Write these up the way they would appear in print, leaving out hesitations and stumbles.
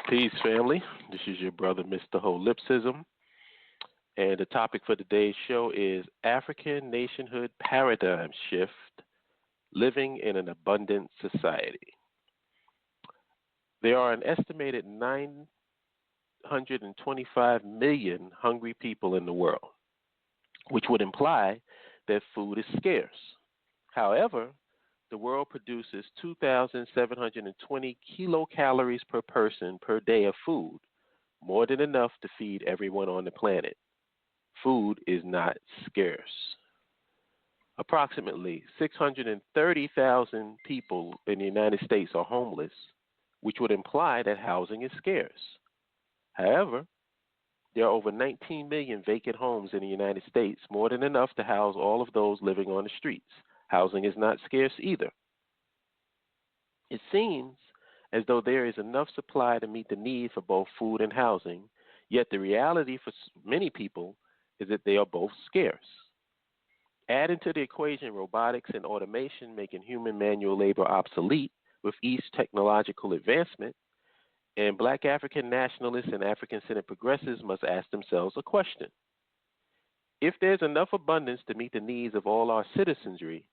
Peace, family. This is your brother, Mr. Holipsism. And the topic for today's show is African nationhood paradigm shift, living in an abundant society. There are an estimated 925 million hungry people in the world, which would imply that food is scarce. However, the world produces 2,720 kilocalories per person per day of food, more than enough to feed everyone on the planet. Food is not scarce. Approximately 630,000 people in the United States are homeless, which would imply that housing is scarce. However, there are over 19 million vacant homes in the United States, more than enough to house all of those living on the streets. Housing is not scarce either. It seems as though there is enough supply to meet the need for both food and housing, yet the reality for many people is that they are both scarce. Add into the equation robotics and automation making human manual labor obsolete with each technological advancement, and Black African nationalists and African-centered progressives must ask themselves a question. If there's enough abundance to meet the needs of all our citizenry,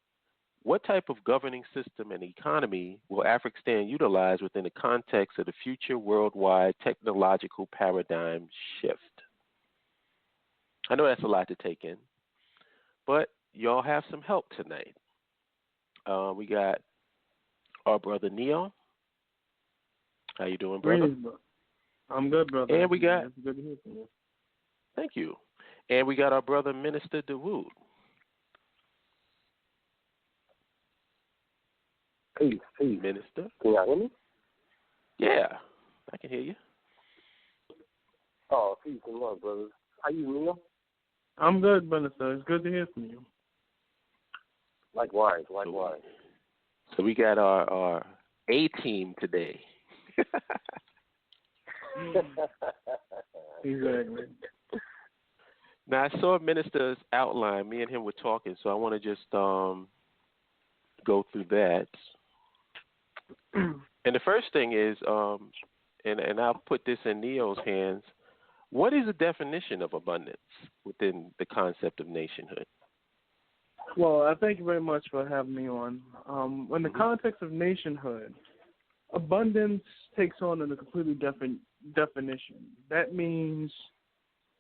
what type of governing system and economy will African utilize within the context of the future worldwide technological paradigm shift? I know that's a lot to take in, but y'all have some help tonight. We got our brother Neo. How you doing, brother? I'm good, brother. And we got. It's good to hear from you. Thank you. And we got our brother Minister DeWood. Peace. Minister. Can y'all hear me? Yeah, I can hear you. Oh, peace and love, brothers. How you, Neil? I'm good, Minister. It's good to hear from you. Likewise. So we got our A team today. Exactly. Now, I saw Minister's outline. Me and him were talking, so I want to just go through that. And the first thing is, and I'll put this in Neo's hands, what is the definition of abundance within the concept of nationhood? Well, I thank you very much for having me on. In the context of nationhood, abundance takes on a completely different definition. That means,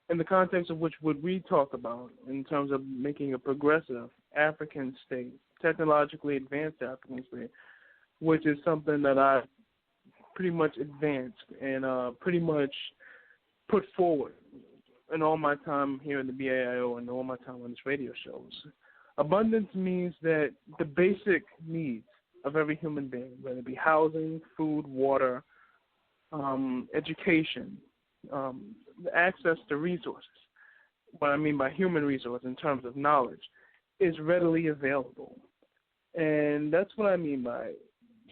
in the context of which what we talk about in terms of making a progressive African state, technologically advanced African state, which is something that I pretty much advanced and pretty much put forward in all my time here in the BAIO and all my time on this radio shows. Abundance means that the basic needs of every human being, whether it be housing, food, water, education, access to resources, what I mean by human resource in terms of knowledge, is readily available. And that's what I mean by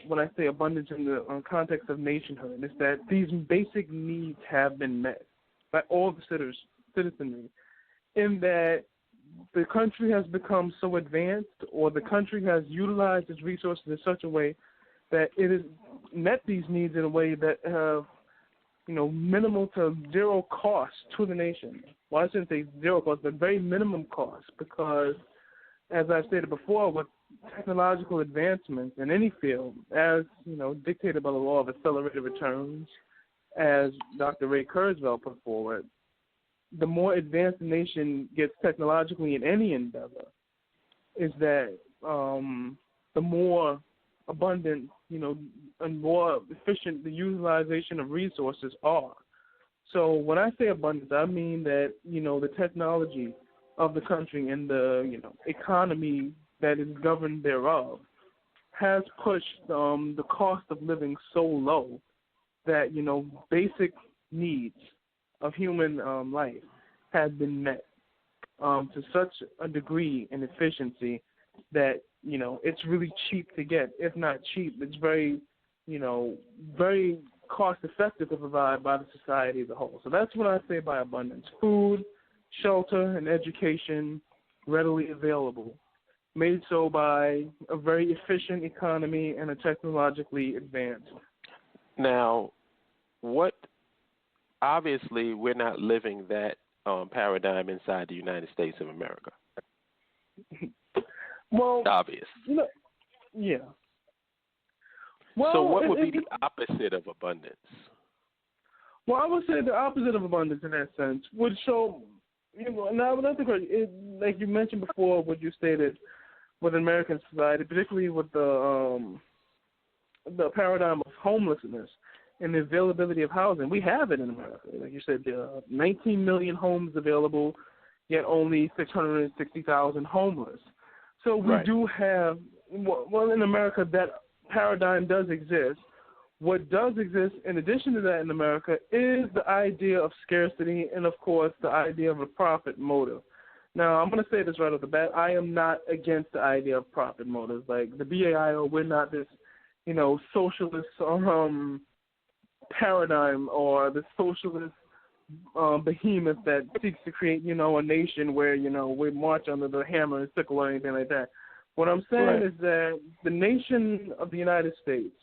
when I say abundance in the context of nationhood, is that these basic needs have been met by all the citizenry, in that the country has become so advanced, or the country has utilized its resources in such a way that it has met these needs in a way that have, minimal to zero cost to the nation. Well, I shouldn't say zero cost, but very minimum cost, because, as I've stated before, with technological advancements in any field, as dictated by the law of accelerated returns, as Dr. Ray Kurzweil put forward, the more advanced the nation gets technologically in any endeavor, is that the more abundant, and more efficient the utilization of resources are. So when I say abundance, I mean that, the technology of the country and the, economy that is governed thereof has pushed the cost of living so low that, basic needs of human life have been met to such a degree and efficiency that, it's really cheap to get. If not cheap, it's very, very cost effective to provide by the society as a whole. So that's what I say by abundance. Food, shelter, and education readily available, made so by a very efficient economy and a technologically advanced. Now, what obviously we're not living that paradigm inside the United States of America. Well, Obvious. Yeah. Well, so what would be the opposite of abundance? Well, I would say the opposite of abundance in that sense would show, and I would have to agree, like you mentioned before, what you stated with American society, particularly with the paradigm of homelessness and the availability of housing. We have it in America. Like you said, there are 19 million homes available, yet only 660,000 homeless. So we do have, well, in America, that paradigm does exist. What does exist in addition to that in America is the idea of scarcity and, of course, the idea of a profit motive. Now, I'm going to say this right off the bat. I am not against the idea of profit motives. Like the BAIO, we're not this, socialist paradigm or the socialist behemoth that seeks to create, a nation where, we march under the hammer and sickle or anything like that. What I'm saying is that the nation of the United States,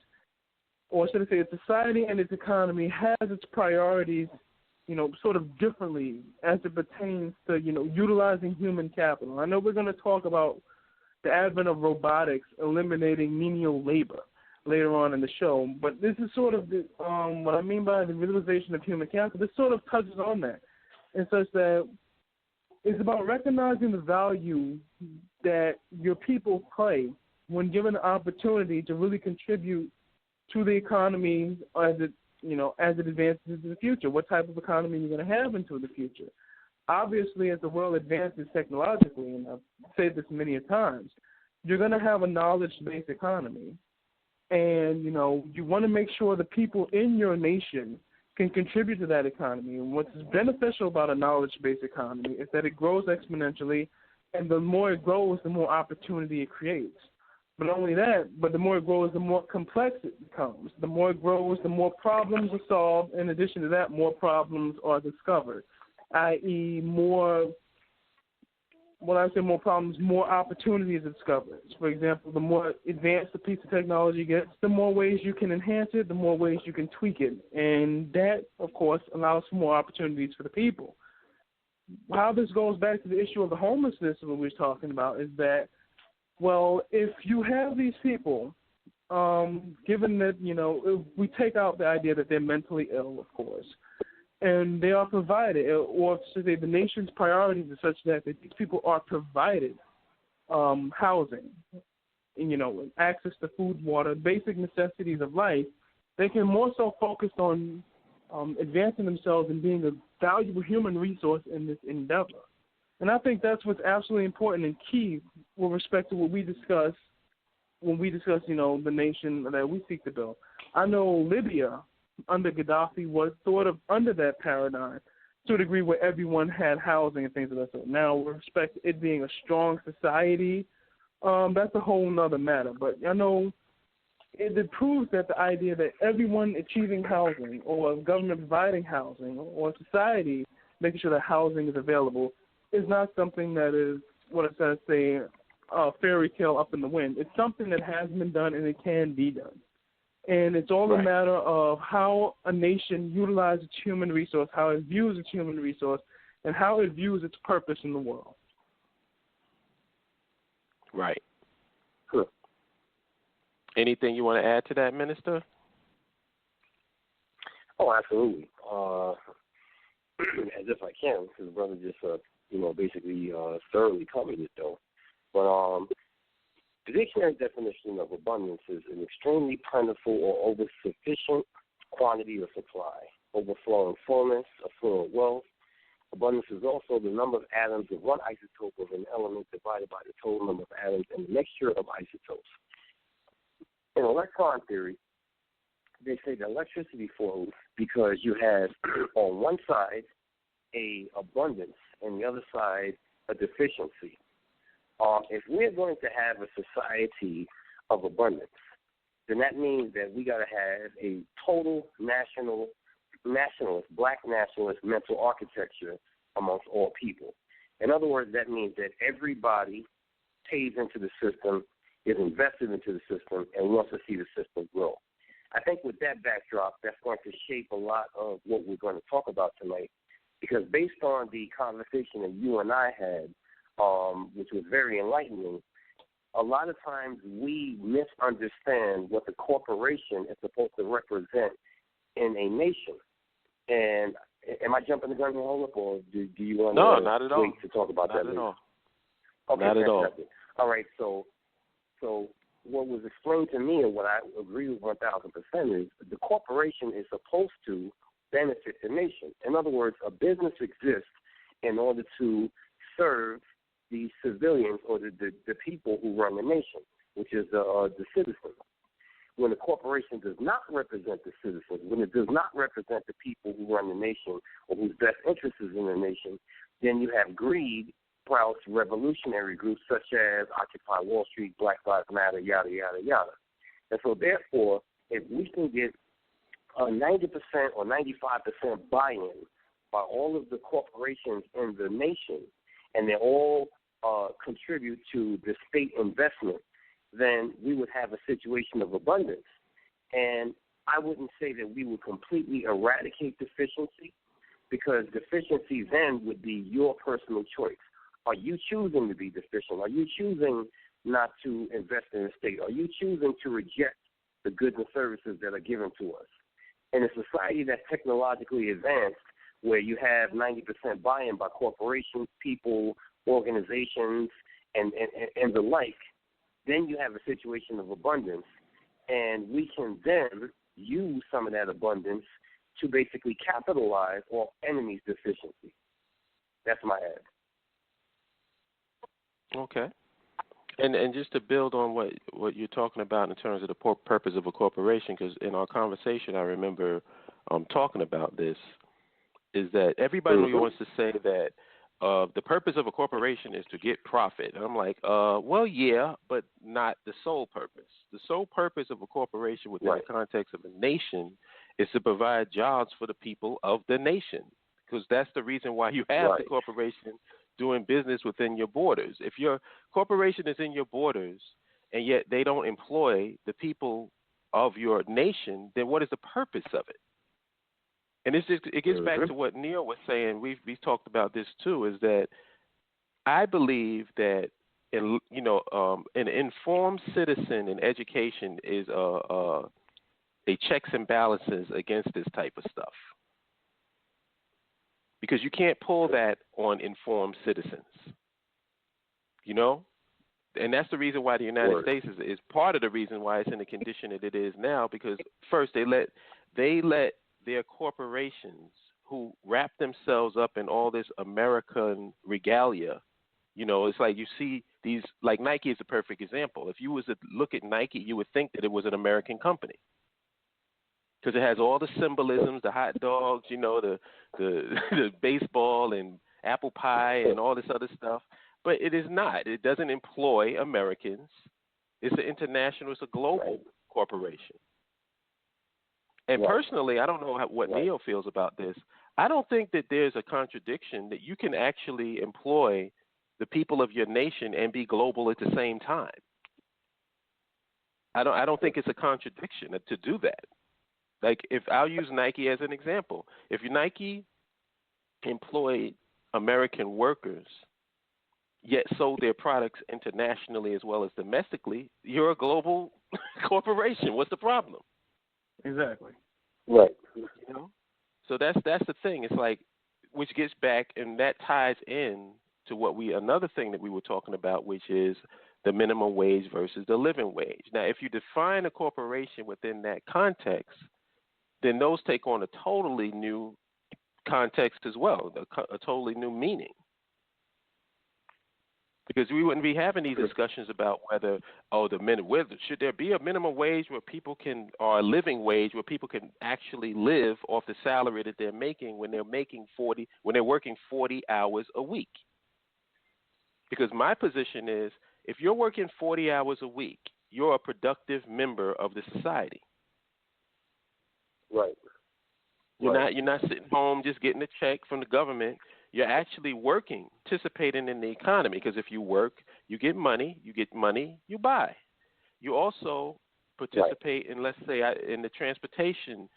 or should I say its society and its economy, has its priorities, sort of differently as it pertains to, utilizing human capital. I know we're going to talk about the advent of robotics eliminating menial labor later on in the show, but this is sort of what I mean by the utilization of human capital. This sort of touches on that in such that it's about recognizing the value that your people play when given the opportunity to really contribute to the economy as it advances into the future. What type of economy you're going to have into the future? Obviously, as the world advances technologically, and I've said this many a times, you're going to have a knowledge-based economy. And, you want to make sure the people in your nation can contribute to that economy. And what's beneficial about a knowledge-based economy is that it grows exponentially, and the more it grows, the more opportunity it creates. But not only that, but the more it grows, the more complex it becomes. The more it grows, the more problems are solved. In addition to that, more problems are discovered, i.e. more problems, more opportunities are discovered. For example, the more advanced a piece of technology gets, the more ways you can enhance it, the more ways you can tweak it. And that, of course, allows for more opportunities for the people. How this goes back to the issue of the homelessness that we were talking about is that, well, if you have these people, given that, if we take out the idea that they're mentally ill, of course, and they are provided, or should say the nation's priorities are such that these people are provided housing, access to food, water, basic necessities of life, they can more so focus on advancing themselves and being a valuable human resource in this endeavor. And I think that's what's absolutely important and key with respect to what we discuss when we discuss, the nation that we seek to build. I know Libya under Gaddafi was sort of under that paradigm to a degree where everyone had housing and things of that sort. Now, with respect to it being a strong society, that's a whole nother matter. But I know it proves that the idea that everyone achieving housing or government providing housing or society making sure that housing is available is not something that is, a fairy tale up in the wind. It's something that has been done and it can be done. And it's all a matter of how a nation utilizes its human resource, how it views its human resource, and how it views its purpose in the world. Right. Sure. Anything you want to add to that, Minister? Oh, absolutely. As if I can, because the brother just, basically thoroughly covered it, though. But the dictionary definition of abundance is an extremely plentiful or over-sufficient quantity or supply, overflowing fullness, affluent wealth. Abundance is also the number of atoms of one isotope of an element divided by the total number of atoms and the mixture of isotopes. In electron theory, they say that electricity flows because you have on one side a abundance and the other side a deficiency. If we're going to have a society of abundance, then that means that we got to have a total nationalist, black nationalist mental architecture amongst all people. In other words, that means that everybody pays into the system, is invested into the system, and wants to see the system grow. I think with that backdrop, that's going to shape a lot of what we're going to talk about tonight, because based on the conversation that you and I had, which was very enlightening, a lot of times we misunderstand what the corporation is supposed to represent in a nation. And am I jumping the gun here, hold up, or do you want not at all. wait to talk about that later? All. Okay, not at all. All right, so what was explained to me and what I agree with 1,000% is the corporation is supposed to benefit the nation. In other words, a business exists in order to serve the civilians or the people who run the nation, which is the citizens. When a corporation does not represent the citizens, when it does not represent the people who run the nation or whose best interest is in the nation, then you have greed, sprouts revolutionary groups such as Occupy Wall Street, Black Lives Matter, yada, yada, yada. And so therefore, if we can get a 90% or 95% buy-in by all of the corporations in the nation, and they all contribute to the state investment, then we would have a situation of abundance. And I wouldn't say that we would completely eradicate deficiency, because deficiency then would be your personal choice. Are you choosing to be deficient? Are you choosing not to invest in the state? Are you choosing to reject the goods and services that are given to us? In a society that's technologically advanced, where you have 90% buy-in by corporations, people, organizations, and the like, then you have a situation of abundance, and we can then use some of that abundance to basically capitalize on enemies' deficiency. That's my ad. Okay. And just to build on what you're talking about in terms of the purpose of a corporation, because in our conversation I remember talking about this, is that everybody wants to say that the purpose of a corporation is to get profit. And I'm like, well, yeah, but not the sole purpose. The sole purpose of a corporation within the context of a nation is to provide jobs for the people of the nation, because that's the reason why you have the corporation doing business within your borders. If your corporation is in your borders and yet they don't employ the people of your nation, then what is the purpose of it? And it gets back to what Neil was saying. We've talked about this too. Is that I believe that an informed citizen in education is a checks and balances against this type of stuff, because you can't pull that on informed citizens. And that's the reason why the United States is part of the reason why it's in the condition that it is now. Because first they let their corporations, who wrap themselves up in all this American regalia, it's like you see these, like Nike is a perfect example. If you was to look at Nike, you would think that it was an American company, because it has all the symbolisms, the hot dogs, the baseball and apple pie and all this other stuff. But it is not. It doesn't employ Americans. It's an international, it's a global corporation. And personally, I don't know what Neil feels about this. I don't think that there's a contradiction that you can actually employ the people of your nation and be global at the same time. I don't think it's a contradiction to do that. Like, if I'll use Nike as an example, if Nike employed American workers yet sold their products internationally as well as domestically, you're a global corporation. What's the problem? Exactly. Right. So that's the thing. It's like, which gets back, and that ties in to another thing that we were talking about, which is the minimum wage versus the living wage. Now, if you define a corporation within that context, then those take on a totally new context as well, a totally new meaning. Because we wouldn't be having these discussions about whether should there be a minimum wage where people can, or a living wage where people can actually live off the salary that they're making when they're working 40 hours a week. Because my position is, if you're working 40 hours a week, you're a productive member of the society. Right. You're not sitting home just getting a check from the government. You're actually working, participating in the economy, because if you work, you get money, you buy. You also participate in, let's say, in the transportation,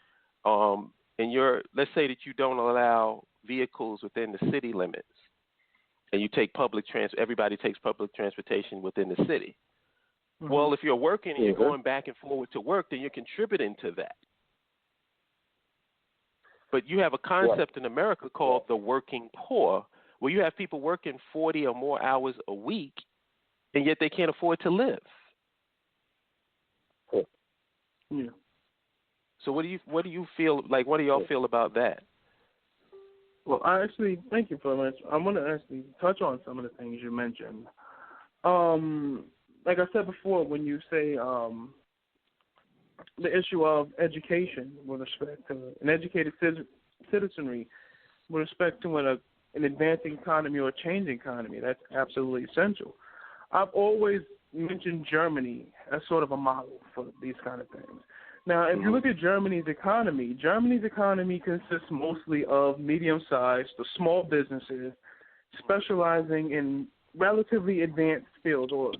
let's say that you don't allow vehicles within the city limits, and you take everybody takes public transportation within the city. Mm-hmm. Well, if you're working and you're going back and forward to work, then you're contributing to that. But you have a concept in America called the working poor, where you have people working 40 or more hours a week, and yet they can't afford to live. Yeah. So what do you feel like? What do y'all feel about that? Well, thank you for that. I want to actually touch on some of the things you mentioned. Like I said before, when you say the issue of education with respect to an educated citizenry, with respect to an advancing economy or a changing economy, that's absolutely essential. I've always mentioned Germany as sort of a model for these kind of things. Now, if you look at Germany's economy consists mostly of medium-sized or small businesses specializing in relatively advanced fields, or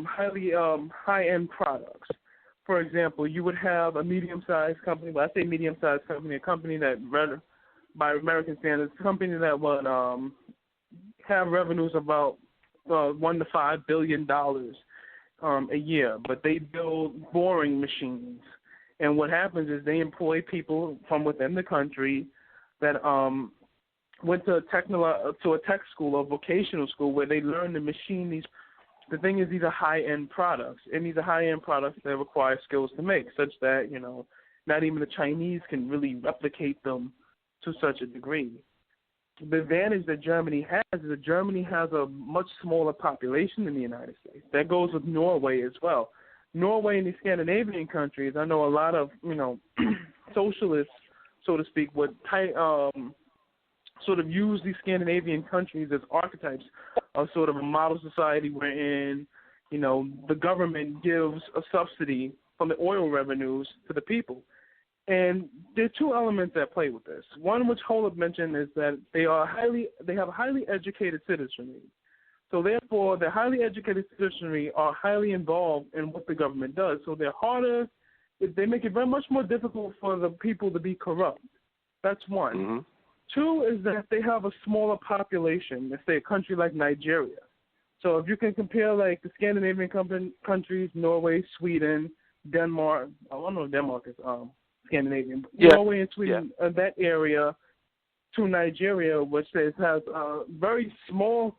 highly high-end products. For example, you would have a medium-sized company. When I say medium-sized company, a company that, by American standards, a company that would have revenues about $1 to $5 billion a year, but they build boring machines. And what happens is they employ people from within the country that went to a tech school or vocational school where they learn to machine these. The thing is, these are high-end products, and these are high-end products that require skills to make, such that, not even the Chinese can really replicate them to such a degree. The advantage that Germany has is that Germany has a much smaller population than the United States. That goes with Norway as well. Norway and the Scandinavian countries, I know a lot of, socialists, so to speak, would sort of use these Scandinavian countries as archetypes of sort of a model society wherein, the government gives a subsidy from the oil revenues to the people. And there are two elements that play with this. One, which Holub mentioned, is that they have a highly educated citizenry. So therefore, the highly educated citizenry are highly involved in what the government does. So they make it very much more difficult for the people to be corrupt. That's one. Mm-hmm. Two is that they have a smaller population, let's say a country like Nigeria. So if you can compare like the Scandinavian countries, Norway, Sweden, Denmark, I don't know if Denmark is Scandinavian, but Norway and Sweden, that area, to Nigeria, which has a very small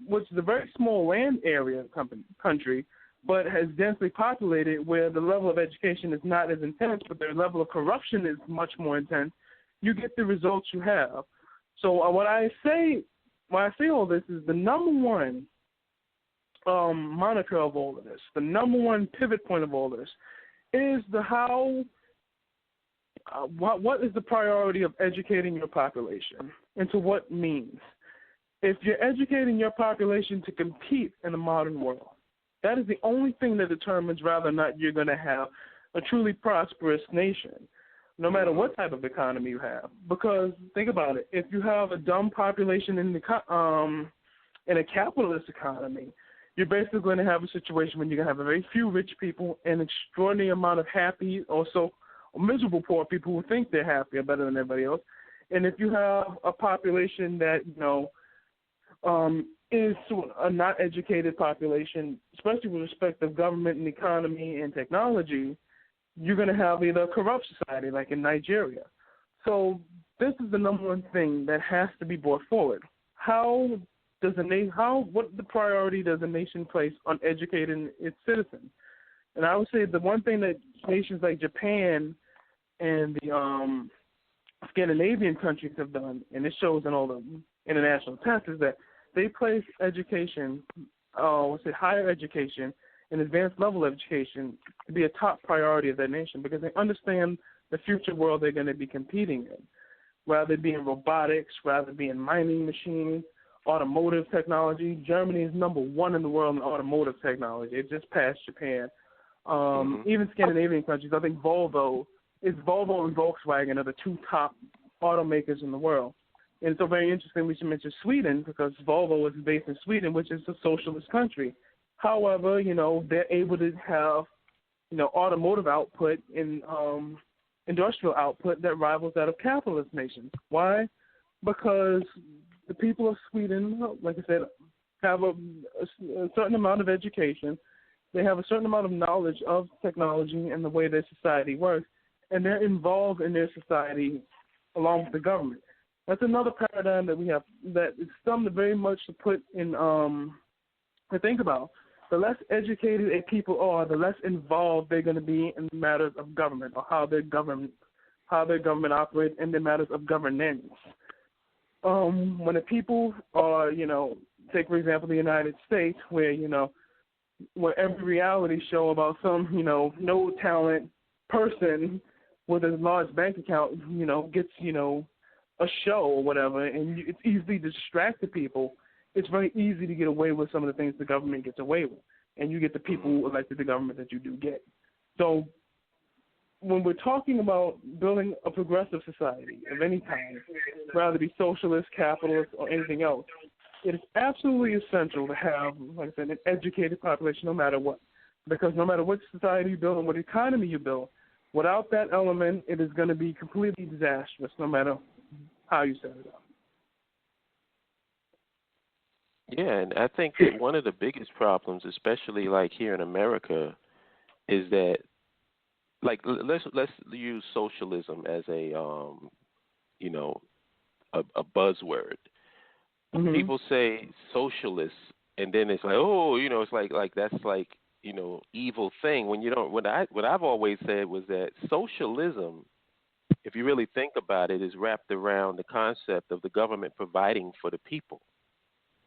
which is a very small land area country, but has densely populated, where the level of education is not as intense, but their level of corruption is much more intense. You get the results you have. So when I say all this, is the number one moniker of all of this, the number one pivot point of all this, is what is the priority of educating your population, and to what means? If you're educating your population to compete in the modern world, that is the only thing that determines whether or not you're going to have a truly prosperous nation, no matter what type of economy you have. Because think about it, if you have a dumb population in a capitalist economy, you're basically going to have a situation when you're going to have a very few rich people and an extraordinary amount of happy or miserable poor people who think they're happy or better than everybody else. And if you have a population that, is a not educated population, especially with respect to government and economy and technology, you're going to have either a corrupt society like in Nigeria. So this is the number one thing that has to be brought forward. What the priority does a nation place on educating its citizens? And I would say the one thing that nations like Japan and the Scandinavian countries have done, and it shows in all the international tests, is that they place education, higher education and advanced level education to be a top priority of their nation, because they understand the future world they're going to be competing in, rather it be in robotics, rather it be in mining machines, automotive technology. Germany is number one in the world in automotive technology. It just passed Japan. Even Scandinavian countries, I think Volvo and Volkswagen are the two top automakers in the world. And it's so very interesting we should mention Sweden, because Volvo is based in Sweden, which is a socialist country. However, they're able to have, automotive output and industrial output that rivals that of capitalist nations. Why? Because the people of Sweden, like I said, have a certain amount of education. They have a certain amount of knowledge of technology and the way their society works, and they're involved in their society along with the government. That's another paradigm that we have that is something very much to put in to think about. The less educated a people are, the less involved they're going to be in matters of government or how their government operates in the matters of governance. When the people are, take for example the United States, where where every reality show about some, no talent person with a large bank account, gets, a show or whatever, and it's easily to distract the people. It's very easy to get away with some of the things the government gets away with, and you get the people who elected the government that you do get. So when we're talking about building a progressive society of any kind, whether it be socialist, capitalist, or anything else, it is absolutely essential to have, like I said, an educated population no matter what. Because no matter what society you build and what economy you build, without that element, it is going to be completely disastrous no matter how you set it up. Yeah, and I think that one of the biggest problems, especially like here in America, is that, like, let's use socialism as a a buzzword. Mm-hmm. People say socialists, and then it's like, oh, it's like that's like evil thing. When you don't, what I've always said was that socialism, if you really think about it, is wrapped around the concept of the government providing for the people.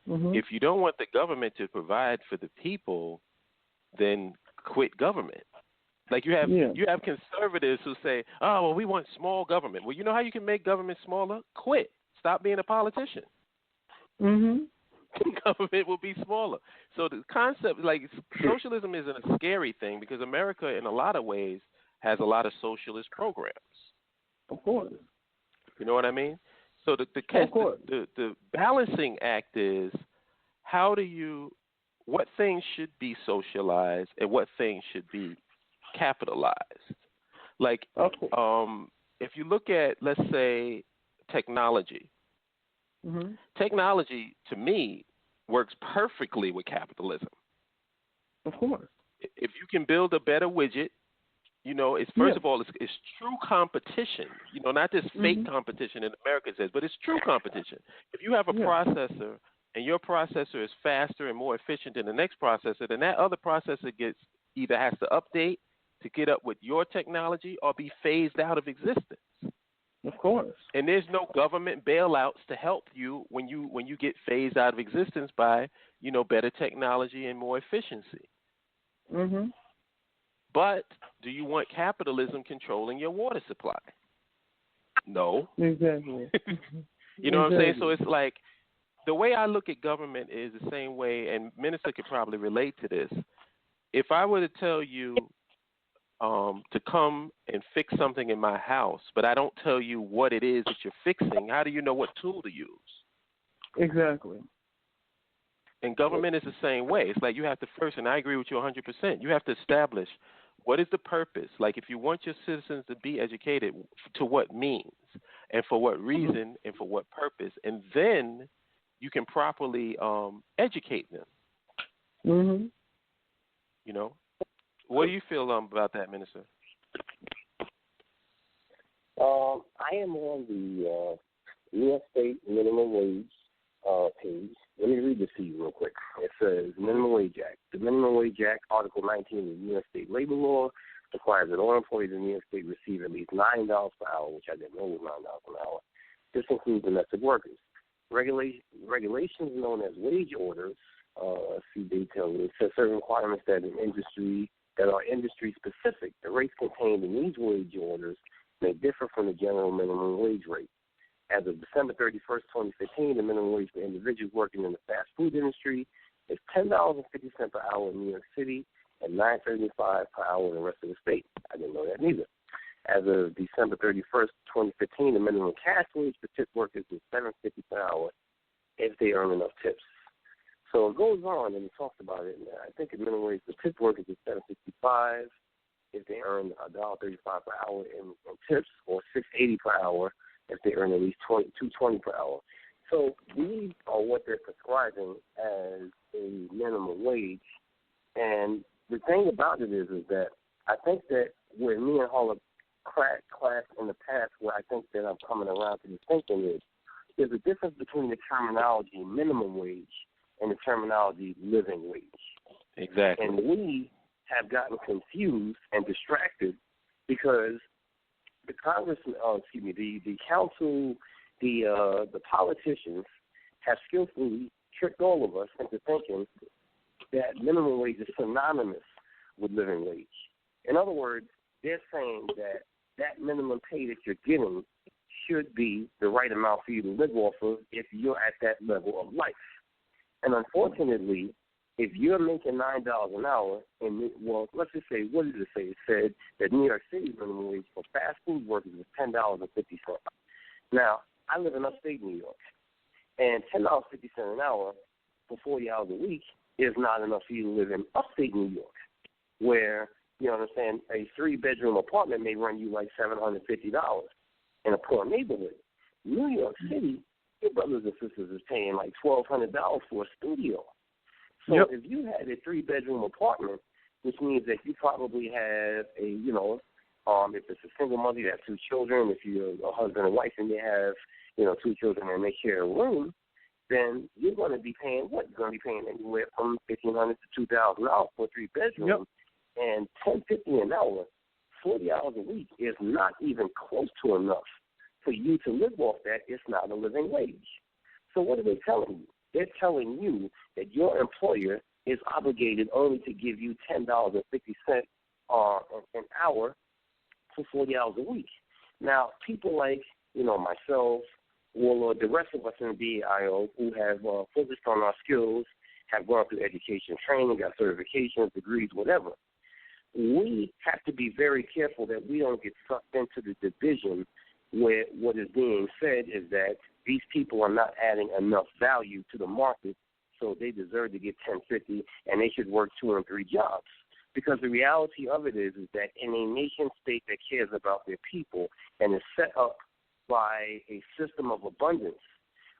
Mm-hmm. If you don't want the government to provide for the people, then quit government. Like you have conservatives who say, oh, well, we want small government. Well, you know how you can make government smaller? Quit. Stop being a politician. Mm-hmm. Government will be smaller. So the concept, like socialism isn't a scary thing because America, in a lot of ways, has a lot of socialist programs. Of course. You know what I mean? So the balancing act is what things should be socialized and what things should be capitalized. Like, if you look at, let's say, technology. Mm-hmm. Technology, to me, works perfectly with capitalism. Of course. If you can build a better widget, it's first of all, it's true competition. Not this fake competition in America says, but it's true competition. If you have a processor and your processor is faster and more efficient than the next processor, then that other processor either has to update to get up with your technology or be phased out of existence. Of course. And there's no government bailouts to help you when you get phased out of existence by, better technology and more efficiency. Mhm. But do you want capitalism controlling your water supply? No. Exactly. You know what I'm saying? So it's like the way I look at government is the same way, and Minister could probably relate to this. If I were to tell you to come and fix something in my house, but I don't tell you what it is that you're fixing, how do you know what tool to use? Exactly. And government is the same way. It's like you have to first, and I agree with you 100%, you have to establish what is the purpose. Like if you want your citizens to be educated, to what means, and for what reason, and for what purpose, and then you can properly educate them. Mhm. What do you feel about that, Minister? I am on the New York State minimum wage page. Let me read this to you real quick. It says Minimum Wage Act. The Minimum Wage Act, Article 19 of the New York State Labor Law, requires that all employees in New York State receive at least $9 per hour, which I didn't know was $9 an hour. This includes domestic workers. Regulations known as wage orders, see detail. It says certain requirements that are industry specific. The rates contained in these wage orders may differ from the general minimum wage rate. As of December 31st, 2015, the minimum wage for individuals working in the fast food industry is $10.50 per hour in New York City and $9.75 per hour in the rest of the state. I didn't know that neither. As of December 31st, 2015, the minimum cash wage for tip workers is $7.50 per hour if they earn enough tips. So it goes on and it talks about it. And I think the minimum wage for tip workers is $7.65 if they earn $1.35 per hour in tips, or $6.80 per hour if they earn at least $2.20 per hour. So these are what they're prescribing as a minimum wage. And the thing about it is that I think that where me and Hall class in the past, where I think that I'm coming around to the thinking is, there's a difference between the terminology minimum wage and the terminology living wage. Exactly. And we have gotten confused and distracted because the the council, the politicians have skillfully tricked all of us into thinking that minimum wage is synonymous with living wage. In other words, they're saying that that minimum pay that you're getting should be the right amount for you to live off of if you're at that level of life. And unfortunately, if you're making $9 an hour, and let's just say, what did it say? It said that New York City minimum wage for fast food workers is $10.50. Now, I live in upstate New York, and $10.50 an hour for 40 hours a week is not enough for you to live in upstate New York, where, you know what I'm saying, a 3-bedroom apartment may run you like $750 in a poor neighborhood. New York City, your brothers and sisters is paying like $1,200 for a studio. So if you had a 3-bedroom apartment, which means that you probably have a, if it's a single mother, you have 2 children. If you're a husband and wife and you have, 2 children and they share a room, then you're going to be paying what? You're going to be paying anywhere from $1,500 to $2,000 for a 3-bedroom, and $10.50 an hour, 40 hours a week is not even close to enough for you to live off that. It's not a living wage. So what are they telling you? They're telling you that your employer is obligated only to give you $10.50 an hour for 40 hours a week. Now, people like, myself, Warlord, the rest of us in the BAIO who have focused on our skills, have gone through education training, got certifications, degrees, whatever, we have to be very careful that we don't get sucked into the division where what is being said is that these people are not adding enough value to the market, so they deserve to get $10.50 and they should work 2 and 3 jobs. Because the reality of it is that in a nation state that cares about their people and is set up by a system of abundance,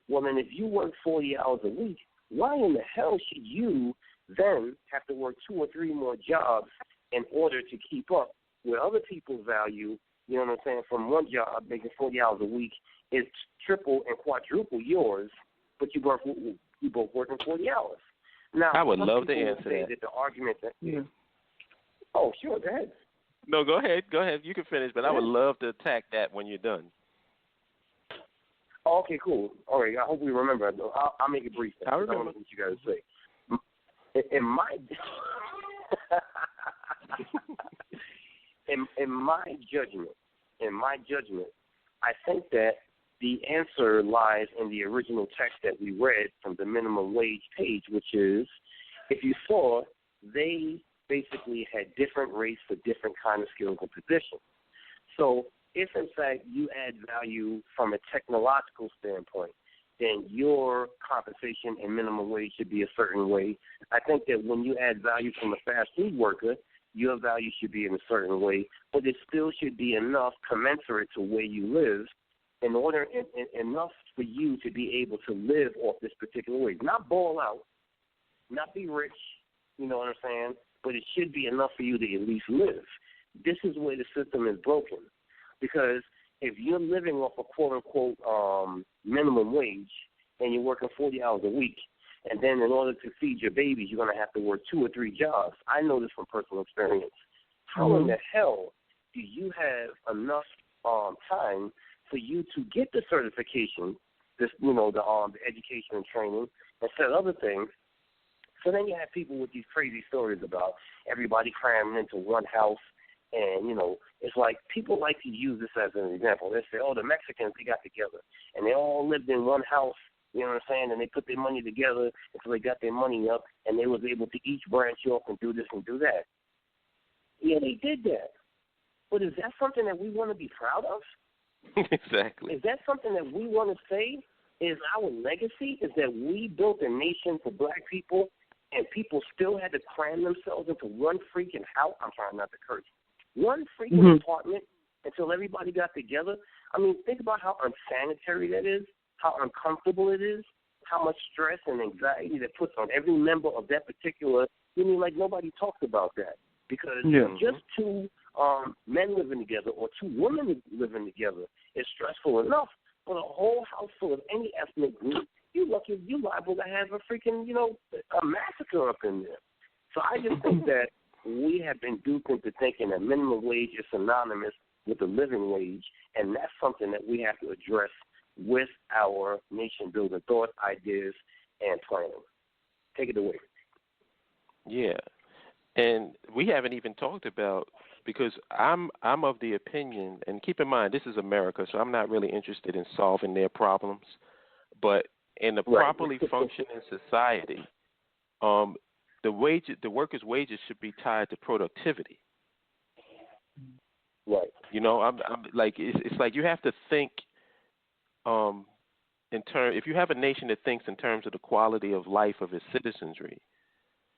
well, then if you work 40 hours a week, why in the hell should you then have to work 2 or 3 more jobs in order to keep up where other people's value, from one job making 40 hours a week is triple and quadruple yours, but you both working 40 hours. Now, I would love to answer that. The argument that oh, sure, go ahead. No, go ahead. You can finish, but I would love to attack that when you're done. Oh, okay, cool. All right, I hope we remember. I'll make it brief. I remember. I don't know what you guys say. In my in my judgment, I think that the answer lies in the original text that we read from the minimum wage page, which is, if you saw, they basically had different rates for different kind of skills and positions. So if, in fact, you add value from a technological standpoint, then your compensation and minimum wage should be a certain way. I think that when you add value from a fast food worker, your value should be in a certain way, but it still should be enough commensurate to where you live in order enough for you to be able to live off this particular wage. Not ball out, not be rich, you know what I'm saying, but it should be enough for you to at least live. This is where the system is broken, because if you're living off a quote-unquote minimum wage and you're working 40 hours a week, and then in order to feed your babies, you're going to have to work 2 or 3 jobs. I know this from personal experience. How in the hell do you have enough time for you to get the certification, the education and training, and set other things? So then you have people with these crazy stories about everybody cramming into one house. And, it's like people like to use this as an example. They say, the Mexicans, they got together, and they all lived in one house, you know what I'm saying, and they put their money together until they got their money up, and they was able to each branch off and do this and do that. Yeah, they did that. But is that something that we want to be proud of? Exactly. Is that something that we want to say is our legacy is that we built a nation for black people, and people still had to cram themselves into one freaking house. I'm trying not to curse. One freaking apartment until everybody got together. I mean, think about how unsanitary that is, how uncomfortable it is, how much stress and anxiety that puts on every member of that particular. I mean, like nobody talks about that because just two men living together or two women living together is stressful enough. For a whole house full of any ethnic group, you liable to have a freaking, a massacre up in there. So I just think that we have been duped into thinking that minimum wage is synonymous with the living wage, and that's something that we have to address with our nation-building thoughts, ideas, and planning. Take it away. Yeah, and we haven't even talked about, because I'm of the opinion, and keep in mind, this is America, so I'm not really interested in solving their problems, but in a properly functioning society, the workers' wages should be tied to productivity. Right. I'm like, it's like you have to think if you have a nation that thinks in terms of the quality of life of its citizenry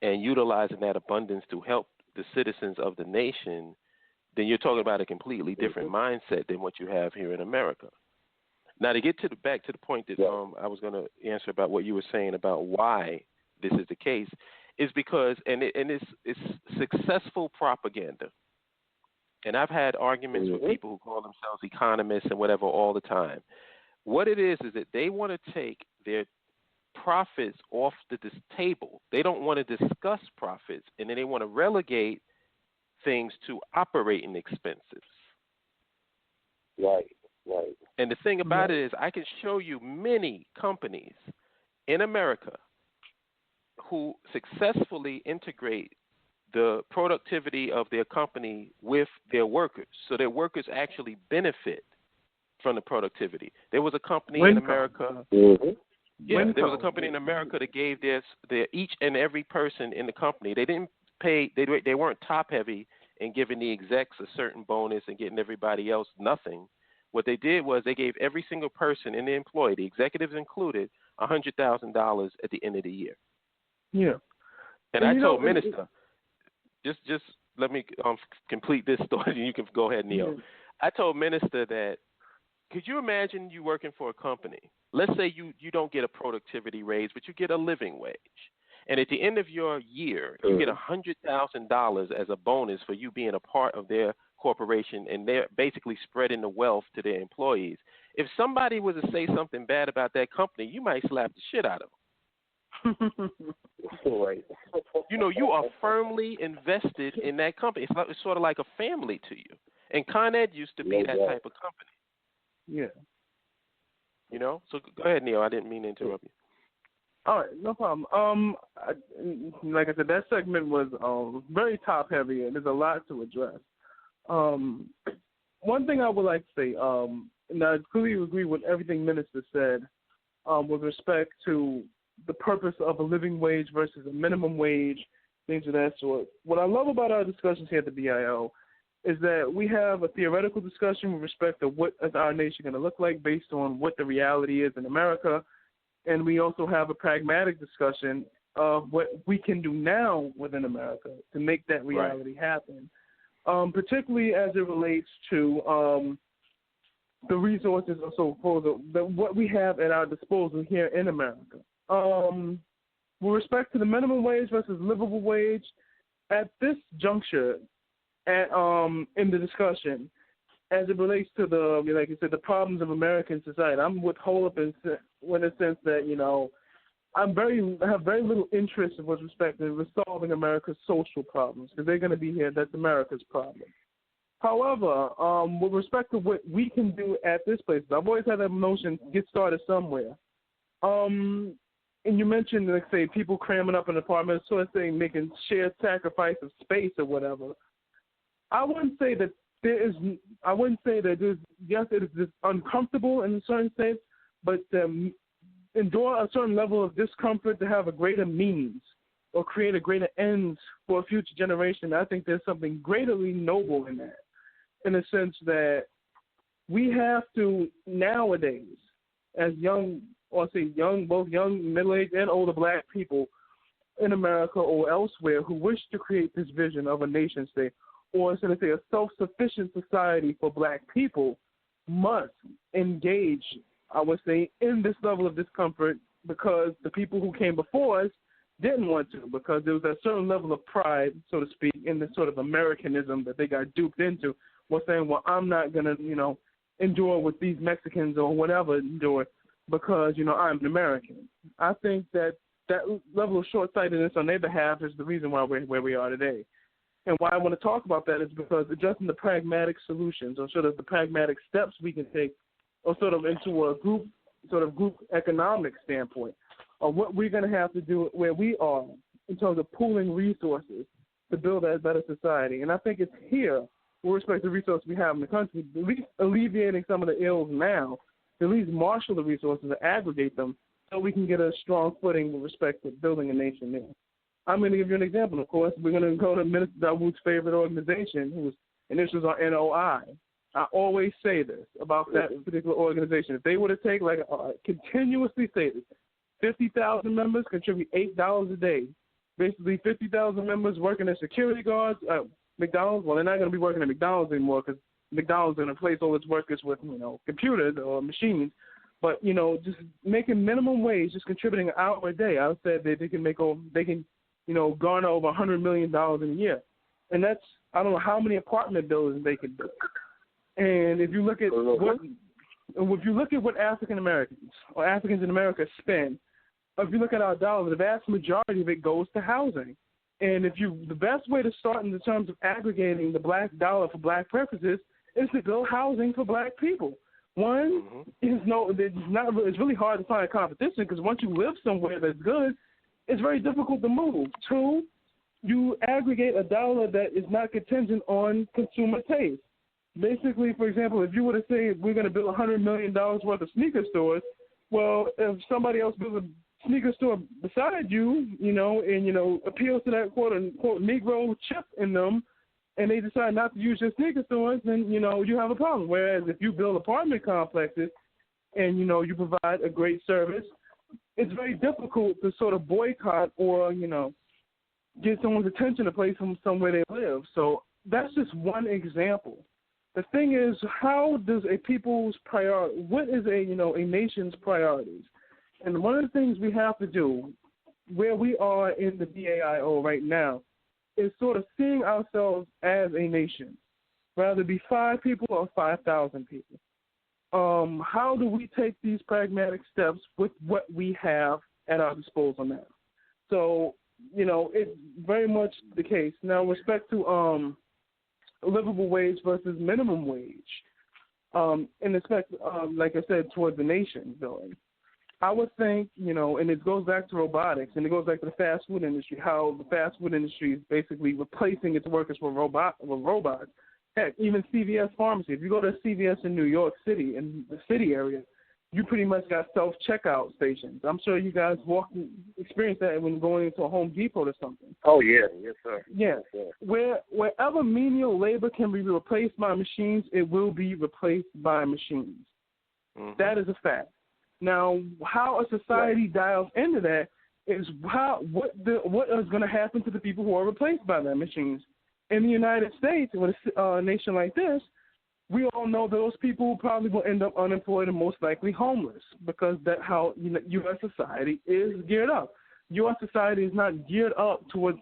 and utilizing that abundance to help the citizens of the nation, then you're talking about a completely different mindset than what you have here in America. Now, to get back to the point that I was going to answer about what you were saying about why this is the case, is because, it's successful propaganda. And I've had arguments with people who call themselves economists and whatever all the time. What it is that they want to take their profits off the table. They don't want to discuss profits, and then they want to relegate things to operating expenses. Right. And the thing about it is I can show you many companies in America who successfully integrate the productivity of their company with their workers, so their workers actually benefit from the productivity. There was a company in America. There was a company in America that gave their each and every person in the company. They didn't pay. They weren't top heavy in giving the execs a certain bonus and getting everybody else nothing. What they did was they gave every single person in the employee, the executives included, $100,000 at the end of the year. Yeah. And I told Minister, just let me complete this story, and you can go ahead, Neil. Yeah. I told Minister that, could you imagine you working for a company? Let's say you don't get a productivity raise, but you get a living wage. And at the end of your year, you get $100,000 as a bonus for you being a part of their corporation, and they're basically spreading the wealth to their employees. If somebody was to say something bad about that company, you might slap the shit out of them. You are firmly invested in that company. It's sort of like a family to you. And Con Ed used to be that type of company. Yeah. So go ahead, Neil. I didn't mean to interrupt you. All right, no problem. Like I said, that segment was very top heavy, and there's a lot to address. One thing I would like to say, and I completely agree with everything Minister said with respect to the purpose of a living wage versus a minimum wage, things of that sort. What I love about our discussions here at the BIO is that we have a theoretical discussion with respect to what is our nation going to look like based on what the reality is in America, and we also have a pragmatic discussion of what we can do now within America to make that reality happen, particularly as it relates to the resources or so forth, what we have at our disposal here in America. With respect to the minimum wage versus livable wage, at this juncture, in the discussion, as it relates to like you said, the problems of American society, I'm with Holup in the sense that I have very little interest with respect to resolving America's social problems because they're going to be here. That's America's problem. However, with respect to what we can do at this place, I've always had that notion: get started somewhere. And you mentioned, like, say, people cramming up in apartments, sort of thing, making shared sacrifice of space or whatever. I wouldn't say that yes, it is just uncomfortable in a certain sense, but endure a certain level of discomfort to have a greater means or create a greater ends for a future generation. I think there's something greatly noble in that, in the sense that we have to nowadays, as young or say both young, middle-aged, and older black people in America or elsewhere who wish to create this vision of a nation state, or instead of say a self-sufficient society for black people, must engage, I would say, in this level of discomfort because the people who came before us didn't want to, because there was a certain level of pride, so to speak, in this sort of Americanism that they got duped into, was saying, well, I'm not going to, endure what these Mexicans or whatever endure because, I'm an American. I think that level of short-sightedness on their behalf is the reason why we're where we are today. And why I want to talk about that is because addressing the pragmatic solutions or sort of the pragmatic steps we can take or sort of into a group economic standpoint of what we're going to have to do where we are in terms of pooling resources to build a better society. And I think it's here, with respect to the resources we have in the country, at least alleviating some of the ills now, at least marshal the resources and aggregate them so we can get a strong footing with respect to building a nation there. I'm going to give you an example, of course. We're going to go to Minister Dawood's favorite organization, whose initials are NOI. I always say this about that particular organization. If they were to take, continuously say this, 50,000 members contribute $8 a day. Basically, 50,000 members working as security guards. McDonald's, well, they're not going to be working at McDonald's anymore because McDonald's is going to replace all its workers with, computers or machines. But, just making minimum wage, just contributing an hour a day, I said that they can garner over $100 million in a year. And that's, I don't know how many apartment buildings they could do. And if you look at what African Americans or Africans in America spend, if you look at our dollar, the vast majority of it goes to housing. And the best way to start in the terms of aggregating the black dollar for black purposes is to build housing for black people. One, it's really hard to find competition because once you live somewhere that's good, it's very difficult to move. Two, you aggregate a dollar that is not contingent on consumer taste. Basically, for example, if you were to say we're going to build $100 million worth of sneaker stores, well, if somebody else builds a sneaker store beside you, and, appeals to that quote-unquote Negro chip in them, and they decide not to use your sneaker stores, then, you have a problem. Whereas if you build apartment complexes and, you provide a great service, it's very difficult to sort of boycott or, get someone's attention to place them somewhere they live. So that's just one example. The thing is, how does a people's priority, what is a nation's priorities? And one of the things we have to do, where we are in the BAIO right now, is sort of seeing ourselves as a nation, rather be 5 people or 5,000 people. How do we take these pragmatic steps with what we have at our disposal now? So, it's very much the case. Now, with respect to livable wage versus minimum wage, in respect, like I said, towards the nation building, I would think, and it goes back to robotics, and it goes back to the fast food industry, how the fast food industry is basically replacing its workers with robots. Heck, even CVS pharmacy. If you go to CVS in New York City, in the city area, you pretty much got self-checkout stations. I'm sure you guys experience that when going into a Home Depot or something. Oh, yeah. Yes, sir. Yeah. Yes, sir. Wherever menial labor can be replaced by machines, it will be replaced by machines. Mm-hmm. That is a fact. Now, how a society dials into that is what is going to happen to the people who are replaced by that machines. In the United States, with a nation like this, we all know those people probably will end up unemployed and most likely homeless because that's how U.S. society is geared up. U.S. society is not geared up towards,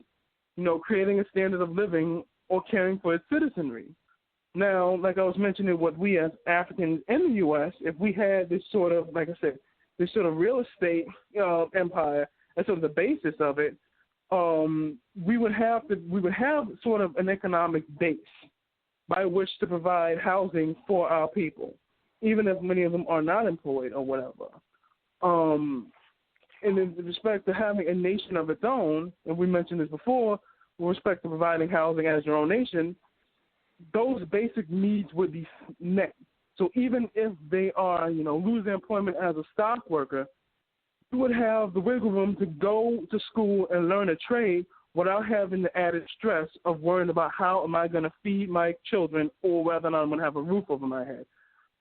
creating a standard of living or caring for its citizenry. Now, like I was mentioning, what we as Africans in the U.S., if we had this sort of, like I said, this sort of real estate empire as sort of the basis of it, we would have sort of an economic base by which to provide housing for our people, even if many of them are not employed or whatever. And in respect to having a nation of its own, and we mentioned this before, with respect to providing housing as your own nation, those basic needs would be met. So even if they are, lose their employment as a stock worker, you would have the wiggle room to go to school and learn a trade without having the added stress of worrying about how am I going to feed my children or whether or not I'm going to have a roof over my head.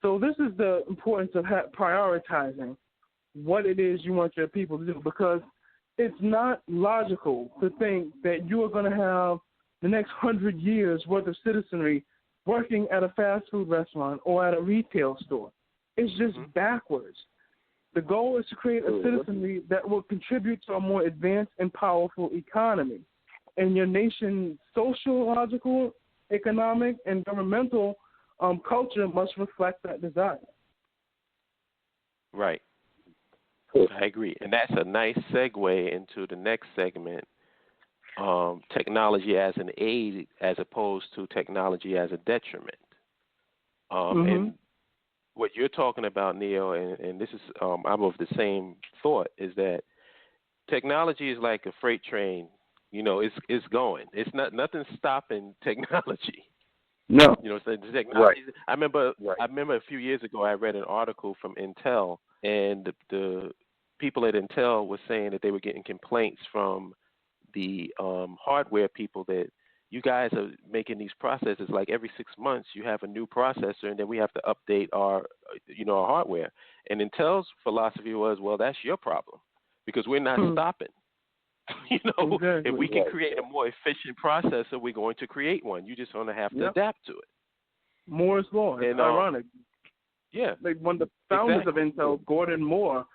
So this is the importance of prioritizing what it is you want your people to do, because it's not logical to think that you are going to have the next 100 years worth of citizenry working at a fast food restaurant or at a retail store. It's just backwards. The goal is to create a citizenry that will contribute to a more advanced and powerful economy. And your nation's sociological, economic, and governmental culture must reflect that desire. Right. I agree. And that's a nice segue into the next segment, technology as an aid as opposed to technology as a detriment. And what you're talking about, Neil, and this is I'm of the same thought, is that technology is like a freight train. You know, it's going. It's nothing's stopping technology. No. You know, so the technology. Right. I remember a few years ago I read an article from Intel, and the people at Intel were saying that they were getting complaints from the hardware people that you guys are making these processors like every 6 months you have a new processor, and then we have to update our our hardware. And Intel's philosophy was, well, that's your problem because we're not stopping. Exactly. If we can create a more efficient processor, we're going to create one. You just going to have to adapt to it. Moore's law. It's ironic. Yeah. Like when the founders of Intel, Gordon Moore,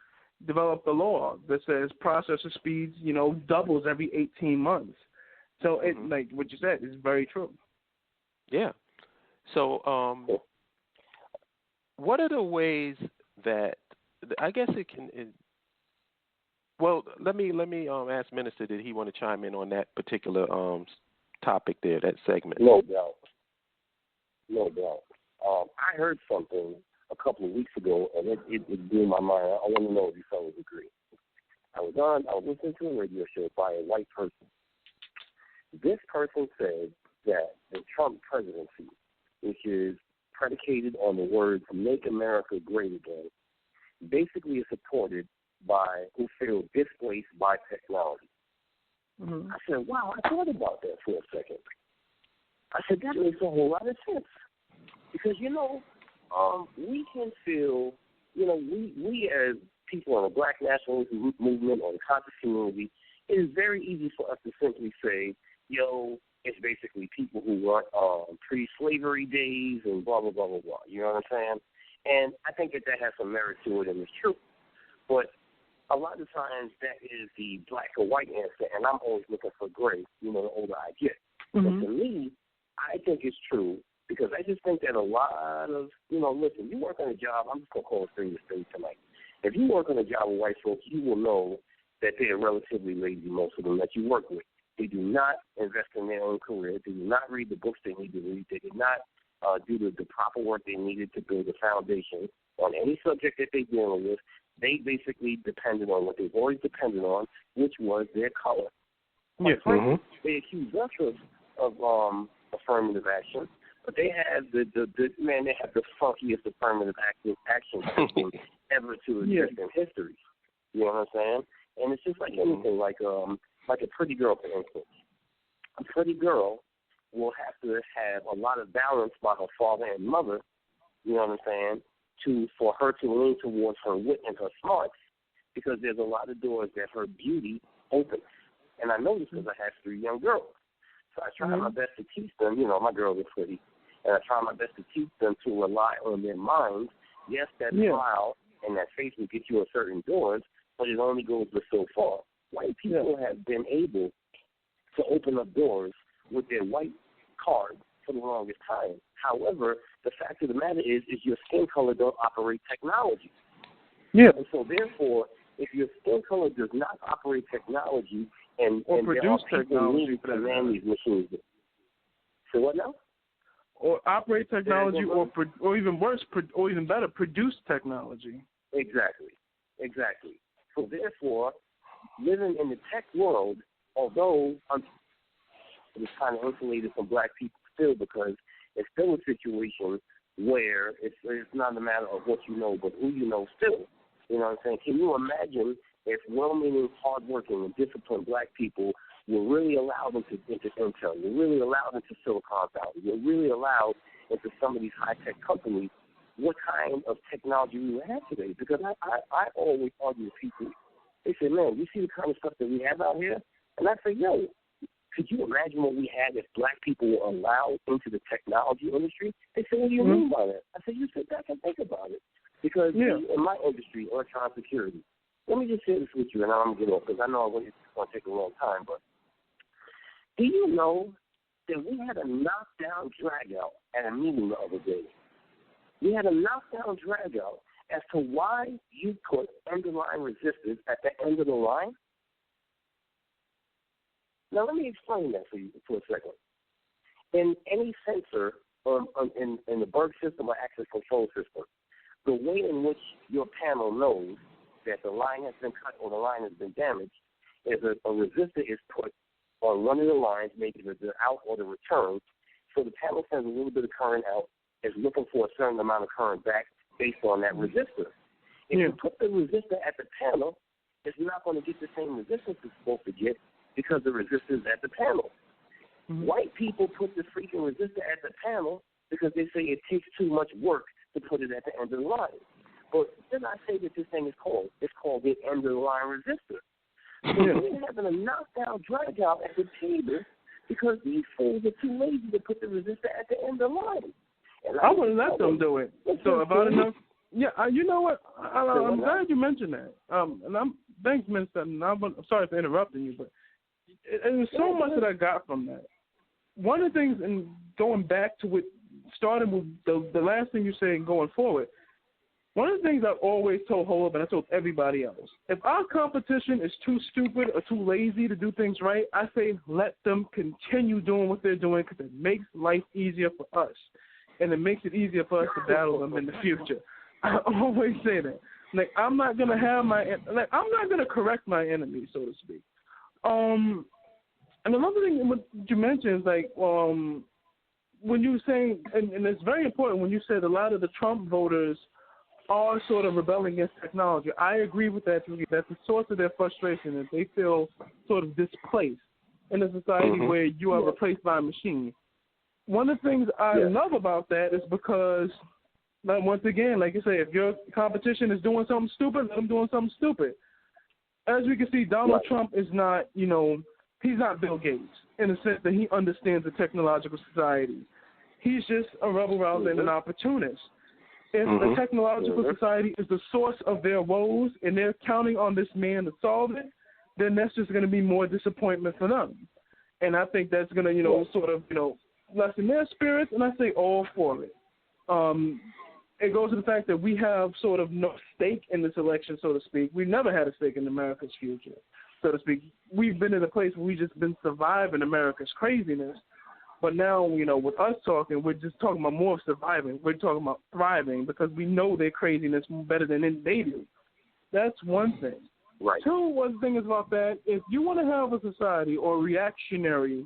developed a law that says processor speeds, doubles every 18 months. So it, like what you said, is very true. Yeah. So, what are the ways that I guess it can? Well, let me ask Minister, did he want to chime in on that particular topic there, that segment? No doubt. I heard something a couple of weeks ago, and it blew my mind. I want to know if you fellows agree. I was listening to a radio show by a white person. This person said that the Trump presidency, which is predicated on the words "Make America Great Again," basically is supported by who feel displaced by technology. I said, wow, I thought about that for a second. I said, that makes a whole lot of sense. Because, we can feel, we as people in the Black nationalism movement or the conscious community, it is very easy for us to simply say, it's basically people who are pre-slavery days and blah, blah, blah, blah, blah. You know what I'm saying? And I think that has some merit to it and it's true. But a lot of times that is the black or white answer, and I'm always looking for gray, the older I get. But to me, I think it's true because I just think that a lot of, listen, you work on a job, I'm just going to call it straight tonight. If you work on a job with white folks, you will know that they are relatively lazy, most of them that you work with. They do not invest in their own career. They do not read the books they need to read. They did not do the proper work they needed to build a foundation on any subject that they're dealing with. They basically depended on what they've always depended on, which was their color. Yes. They accuse us of affirmative action, but they have they have the funkiest affirmative action system ever to exist in history. You know what I'm saying? And it's just like anything, like a pretty girl, for instance. A pretty girl will have to have a lot of balance by her father and mother, you know what I'm saying, for her to lean towards her wit and her smarts, because there's a lot of doors that her beauty opens. And I know this because I have 3 young girls. So I try my best to teach them, my girls are pretty, and I try my best to teach them to rely on their minds. Yes, that smile and that face will get you a certain doors, but it only goes but so far. White people have been able to open up doors with their white card for the longest time. However, the fact of the matter is your skin color don't operate technology. Yeah. And so therefore, if your skin color does not operate technology and produce there are people technology needed to man these machines. So what now? Or operate technology, or even worse, or even better, produce technology. Exactly. So therefore, living in the tech world, although it's kind of insulated from black people still, because it's still a situation where it's not a matter of what you know, but who you know still. You know what I'm saying? Can you imagine if well-meaning, hardworking, and disciplined black people were really allowed into Intel, were really allowed into Silicon Valley, were really allowed into some of these high-tech companies, what kind of technology we would have today. Because I always argue with people. They say, man, you see the kind of stuff that we have out here? And I say, yo, could you imagine what we had if black people were allowed into the technology industry? They say, what do you mean by that? I said, you sit back and think about it. Because in my industry, electronic security, let me just say this with you, and I'm going to get off because I know it's going to take a long time, but do you know that we had a knockdown drag-out at a meeting the other day? We had a knockdown drag-out as to why you put underlying resistors at the end of the line. Now, let me explain that for you for a second. In any sensor in the Berg system or access control system, the way in which your panel knows that the line has been cut or the line has been damaged is a resistor is put on one of the lines, maybe the out or the return, so the panel sends a little bit of current out, is looking for a certain amount of current back based on that resistor. If you put the resistor at the panel, it's not going to get the same resistance it's supposed to get because the resistor is at the panel. White people put the freaking resistor at the panel because they say it takes too much work to put it at the end of the line. But then I say that this thing is called. It's called the end of the line resistor. So we're having a knockdown drag out at the table because these fools are too lazy to put the resistor at the end of the line. And I wouldn't let them do it. So about enough. Yeah, you know what? I'm glad you mentioned that. Thanks, Minister. And I'm sorry for interrupting you, but there's so much that I got from that. One of the things, and going back to what, starting with the last thing you said and going forward, one of the things I've always told Holub and I told everybody else, if our competition is too stupid or too lazy to do things right, I say let them continue doing what they're doing because it makes life easier for us. And it makes it easier for us to battle them in the future. I always say that. Like, I'm not going to correct my enemy, so to speak. And another thing what you mentioned is, like, when you were saying, and it's very important when you said a lot of the Trump voters are sort of rebelling against technology. I agree with that. That's the source of their frustration, that they feel sort of displaced in a society where you are replaced by a machine. One of the things I love about that is because, like, once again, like you say, if your competition is doing something stupid, let them doing something stupid. As we can see, Donald Trump is not, he's not Bill Gates in the sense that he understands the technological society. He's just a rebel rouser and an opportunist. If the technological society is the source of their woes and they're counting on this man to solve it, then that's just going to be more disappointment for them. And I think that's going to, sort of, lessen their spirits, and I say all for it. It goes to the fact that we have sort of no stake in this election, so to speak. We've never had a stake in America's future, so to speak. We've been in a place where we've just been surviving America's craziness. But now, with us talking, we're just talking about more of surviving. We're talking about thriving because we know their craziness better than they do. That's one thing. Right. Two, one thing is about that, if you want to have a society or reactionary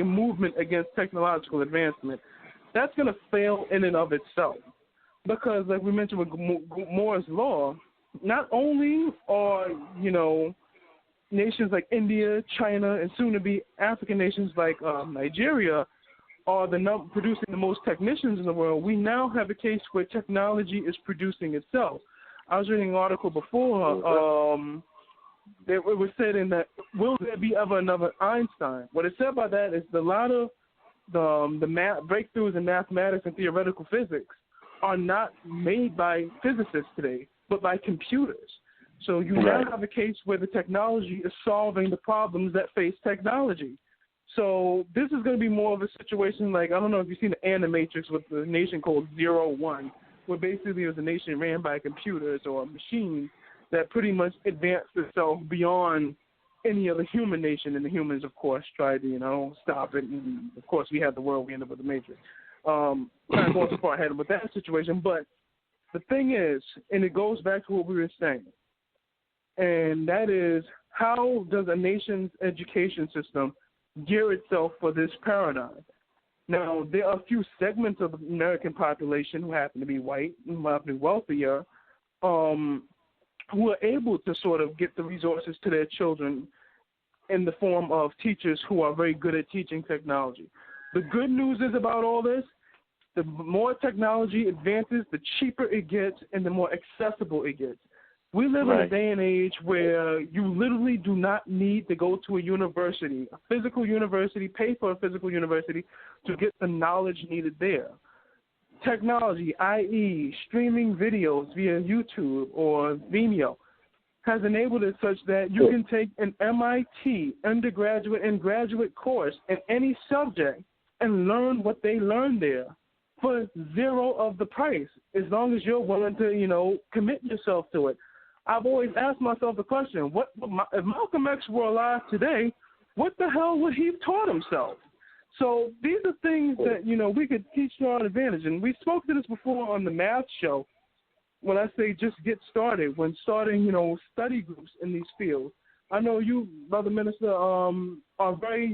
movement against technological advancement, that's going to fail in and of itself. Because, like we mentioned with Moore's Law, not only are, nations like India, China, and soon-to-be African nations like Nigeria are producing the most technicians in the world, we now have a case where technology is producing itself. I was reading an article before it was said in that, will there be ever another Einstein? What it said by that is a lot of the breakthroughs in mathematics and theoretical physics are not made by physicists today, but by computers. So you now have a case where the technology is solving the problems that face technology. So this is going to be more of a situation like, I don't know if you've seen the Animatrix with the nation called 01, where basically it was a nation ran by computers or a machine that pretty much advanced itself beyond any other human nation, and the humans, of course, tried to, stop it. And, of course, we had the world, we ended up with the Matrix. Not going too far ahead with that situation, but the thing is, and it goes back to what we were saying, and that is, how does a nation's education system gear itself for this paradigm? Now, there are a few segments of the American population who happen to be white and happen to be wealthier, who are able to sort of get the resources to their children in the form of teachers who are very good at teaching technology. The good news is about all this The more technology advances, the cheaper it gets and the more accessible it gets. We live in a day and age where you literally do not need to go to a university, a physical university, pay for a physical university to get the knowledge needed there. Technology, i.e. streaming videos via YouTube or Vimeo, has enabled it such that you can take an MIT undergraduate and graduate course in any subject and learn what they learned there for zero of the price, as long as you're willing to, commit yourself to it. I've always asked myself the question, if Malcolm X were alive today, what the hell would he have taught himself? So these are things that, we could teach to our advantage. And we spoke to this before on the math show. When I say just get started, when starting, study groups in these fields. I know you, Brother Minister, are very,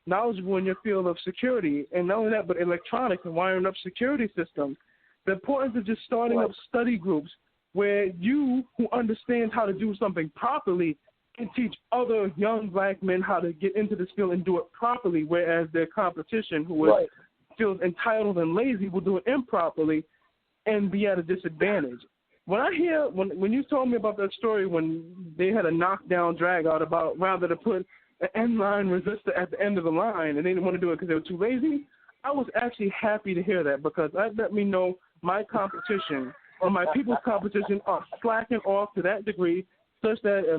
knowledgeable in your field of security. And not only that, but electronics and wiring up security systems. The importance of just starting up study groups where you, who understands how to do something properly, can teach other young black men how to get into this field and do it properly, whereas their competition, who feels entitled and lazy, will do it improperly and be at a disadvantage. When I hear, when you told me about that story when they had a knockdown drag out about rather to put an end-line resistor at the end of the line and they didn't want to do it because they were too lazy, I was actually happy to hear that because that let me know my competition or my people's competition are slacking off to that degree such that a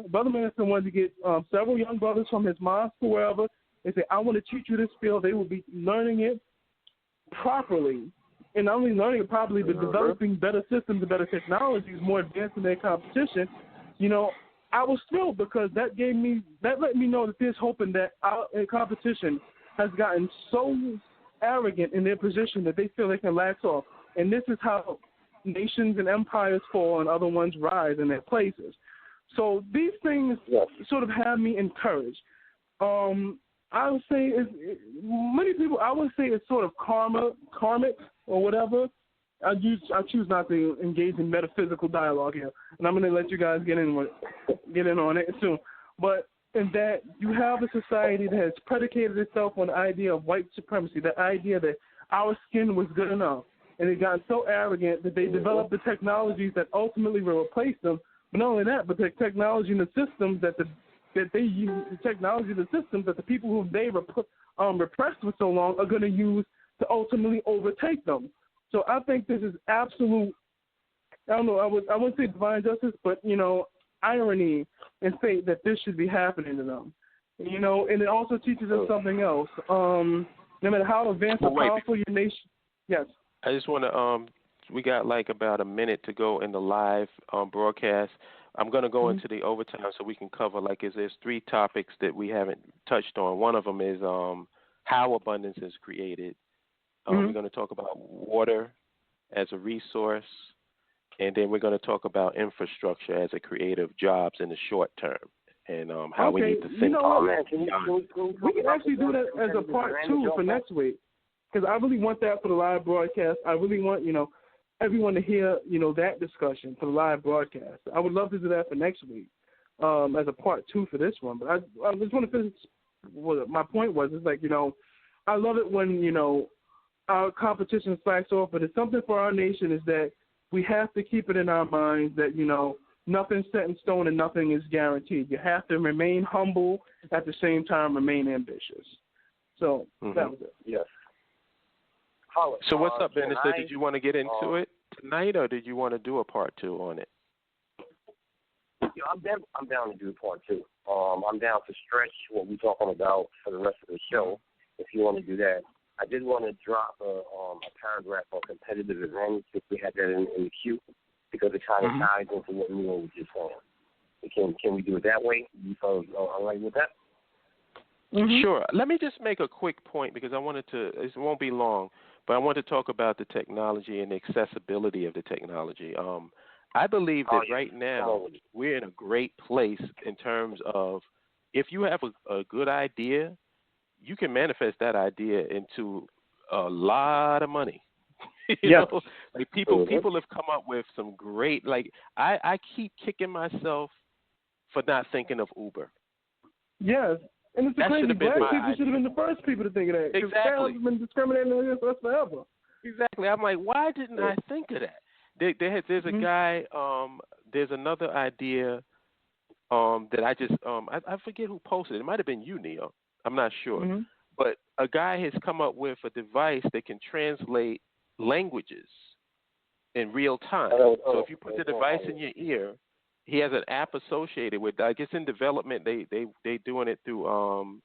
brother minister wanted to get several young brothers from his mosque or wherever and say, I want to teach you this field. They will be learning it properly. And not only learning it properly, but developing better systems and better technologies more advanced in their competition. I was thrilled because that let me know that there's hope in that our competition has gotten so arrogant in their position that they feel they can lax off. And this is how nations and empires fall and other ones rise in their places. So these things sort of have me encouraged. I would say it's sort of karmic or whatever. I choose not to engage in metaphysical dialogue here, and I'm going to let you guys get in on it soon. But in that you have a society that has predicated itself on the idea of white supremacy, the idea that our skin was good enough. And they got so arrogant that they developed the technologies that ultimately will replace them. But not only that, but the technology and the systems that they use, the technology and the systems that the people who they repressed for so long are going to use to ultimately overtake them. So I think this is absolute, I wouldn't say divine justice, but, irony and fate that this should be happening to them. And it also teaches us something else. No matter how advanced or powerful your nation, yes. I just want to, we got like about a minute to go in the live broadcast. I'm going to go into the overtime so we can cover, there's 3 topics that we haven't touched on. One of them is how abundance is created. We're going to talk about water as a resource, and then we're going to talk about infrastructure as a creator of jobs in the short term and how we need to think. We can actually do that as a part 2 for next week. Because I really want that for the live broadcast. I really want, everyone to hear, that discussion for the live broadcast. I would love to do that for next week as a part 2 for this one. But I just want to finish what my point was. It's I love it when, our competition slacks off, but it's something for our nation is that we have to keep it in our minds that, nothing's set in stone and nothing is guaranteed. You have to remain humble, at the same time remain ambitious. So that was it. Yes. So what's up, Minister? Did you want to get into it tonight, or did you want to do a part 2 on it? I'm down to do part 2. I'm down to stretch what we're talking about for the rest of the show, if you want to do that. I did want to drop a paragraph on competitive advantage if we had that in the queue, because it kind of ties into what Neil was just saying. Can we do it that way? You fellas all right with that? Sure. Let me just make a quick point because I wanted to, it won't be long, but I want to talk about the technology and the accessibility of the technology. I believe that right now we're in a great place in terms of if you have a good idea, you can manifest that idea into a lot of money. you know? Like people have come up with some great, I keep kicking myself for not thinking of Uber. Yes. And it's crazy. Black people should have been the first people to think of that. Because exactly. have been discriminating against us forever. Exactly. I'm like, why didn't I think of that? There's a guy. There's another idea that I just I forget who posted it. It might have been you, Neil. I'm not sure. But a guy has come up with a device that can translate languages in real time. So if you put the device in your ear, he has an app associated with. I guess in development they doing it through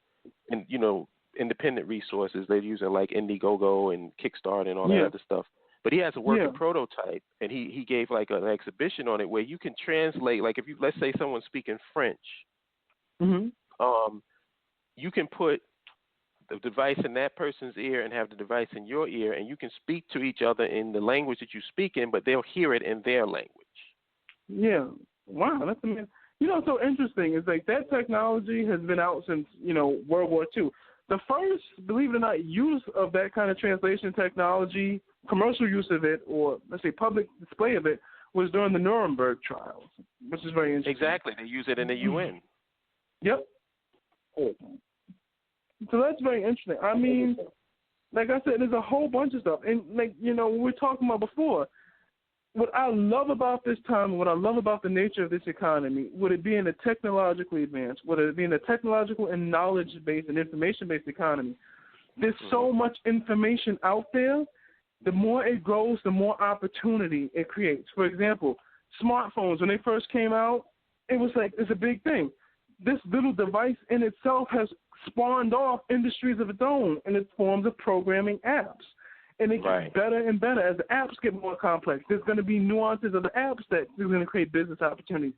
independent resources. They're using like Indiegogo and Kickstarter and all that other stuff. But he has a working prototype, and he gave like an exhibition on it where you can translate. Like if you, let's say someone's speaking French, you can put the device in that person's ear and have the device in your ear, and you can speak to each other in the language that you speak in, but they'll hear it in their language. Yeah. Wow, that's amazing. You know, what's so interesting is like that technology has been out since, World War II. The first, believe it or not, use of that kind of translation technology, commercial use of it, or let's say public display of it, was during the Nuremberg trials, which is very interesting. Exactly. They use it in the UN. Yep. So that's very interesting. I mean, like I said, there's a whole bunch of stuff. And, like, we were talking about before, what I love about this time, what I love about the nature of this economy, would it be in a technologically advanced, would it be in a technological and knowledge-based and information-based economy, there's so much information out there, the more it grows, the more opportunity it creates. For example, smartphones, when they first came out, it was like, it's a big thing. This little device in itself has spawned off industries of its own in its forms of programming apps. And it gets better and better as the apps get more complex. There's going to be nuances of the apps that are going to create business opportunities.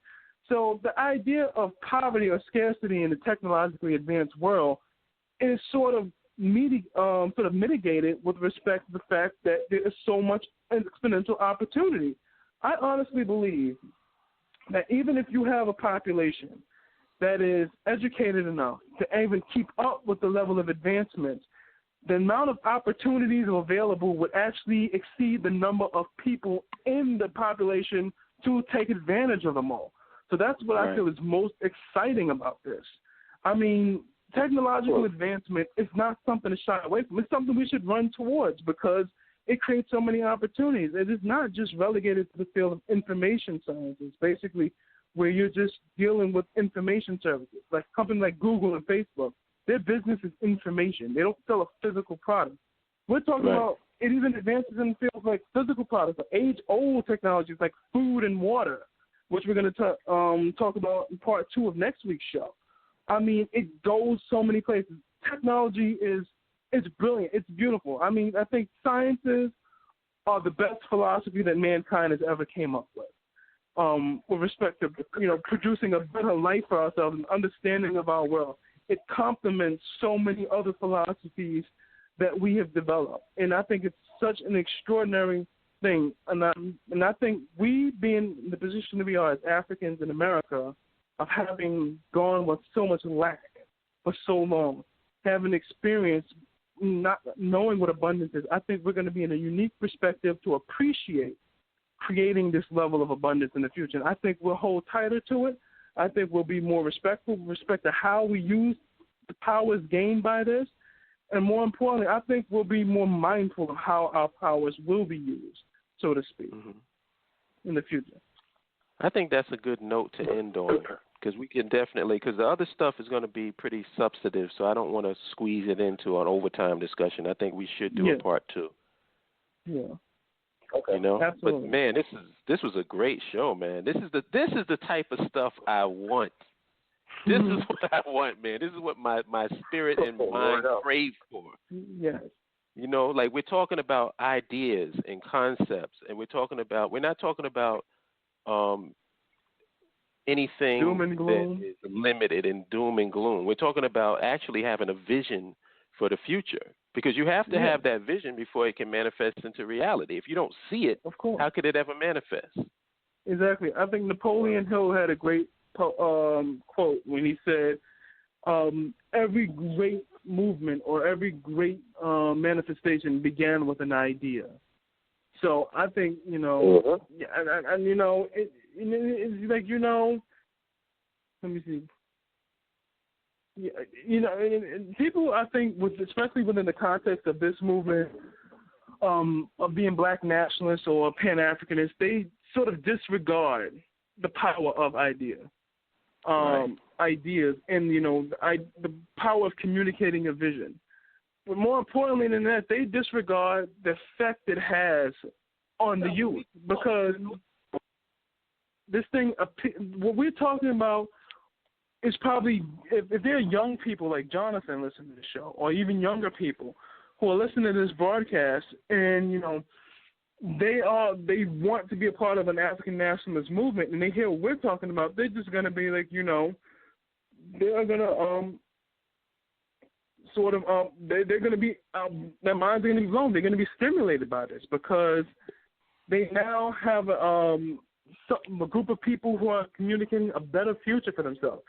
So the idea of poverty or scarcity in the technologically advanced world is sort of mitigated with respect to the fact that there is so much exponential opportunity. I honestly believe that even if you have a population that is educated enough to even keep up with the level of advancement, the amount of opportunities available would actually exceed the number of people in the population to take advantage of them all. So that's what I feel is most exciting about this. I mean, technological advancement is not something to shy away from. It's something we should run towards because it creates so many opportunities. It is not just relegated to the field of information sciences, basically, where you're just dealing with information services, like companies like Google and Facebook. Their business is information. They don't sell a physical product. We're talking about it even advances in fields like physical products, like age-old technologies like food and water, which we're going to talk about in part 2 of next week's show. I mean, it goes so many places. Technology it's brilliant. It's beautiful. I mean, I think sciences are the best philosophy that mankind has ever came up with respect to, producing a better life for ourselves and understanding of our world. It complements so many other philosophies that we have developed. And I think it's such an extraordinary thing. And I think we being in the position that we are as Africans in America, of having gone with so much lack for so long, having experienced not knowing what abundance is, I think we're going to be in a unique perspective to appreciate creating this level of abundance in the future. And I think we'll hold tighter to it. I think we'll be more respectful with respect to how we use the powers gained by this. And more importantly, I think we'll be more mindful of how our powers will be used, so to speak, in the future. I think that's a good note to end on because we can definitely, because the other stuff is going to be pretty substantive, so I don't want to squeeze it into an overtime discussion. I think we should do a part 2. Yeah. Okay. Absolutely. But man, this was a great show, man. This is the type of stuff I want. This is what I want, man. This is what my spirit and mind crave for. Yes. Like we're talking about ideas and concepts, and we're not talking about anything that is limited in doom and gloom. We're talking about actually having a vision for the future. Because you have to have that vision before it can manifest into reality. If you don't see it, of course, how could it ever manifest? Exactly. I think Napoleon Hill had a great quote when he said, every great movement or every great manifestation began with an idea. So I think, and it's like, let me see. you know, and people, I think, especially within the context of this movement of being black nationalists or Pan-Africanists, they sort of disregard the power of ideas, ideas, and the power of communicating a vision. But more importantly than that, they disregard the effect it has on the youth, because this thing, what we're talking about, is probably, if there are young people like Jonathan listening to the show, or even younger people who are listening to this broadcast, and they want to be a part of an African nationalist movement, and they hear what we're talking about, they're just going to be like, they're going to they're going to be their minds are going to be blown. They're going to be stimulated by this, because they now have a group of people who are communicating a better future for themselves.